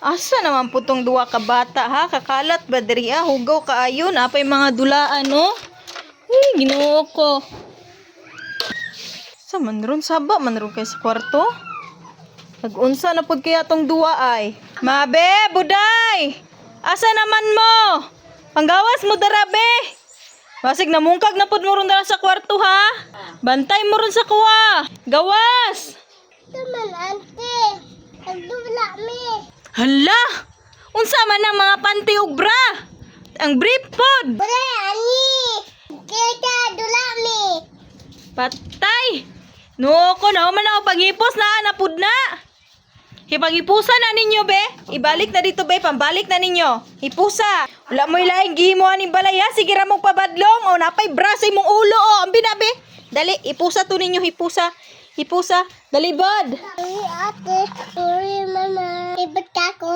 Asa naman po tong duwa ka bata ha? Kakalat ba diri ah? Hugaw kaayo na pay mga dulaan no? Uy, Ginoo ko. Sa manron saba manron kay sa kwarto. Nag-unsa na pud kaya tong duwa ay? Mabe, buday! Asa naman mo? Panggawas mo dara be. Basig namungkag na pud mo ron dara sa kwarto ha? Bantay mo ron sa kuha. Gawas! Taman, ante. Nagdula mi. Hala! Unsa man ang mga panty ug bra? Ang brief pod. Bre, ani. Kita dula mi. Patay! No ko na man ako pangipos na pud na. Hipagipusa na ninyo be. Ibalik na dito be, pambalik na ninyo. Hipusa. Wala mo ilaing gihimo ani balay ha. Sige ra mo pabadlong o napay braso imong ulo o. Ambi na be. Dali, ipusa to ninyo, hipusa. Hipusa. Dali bad. Sorry, ate. Sorry, mama. Ibig ka ko.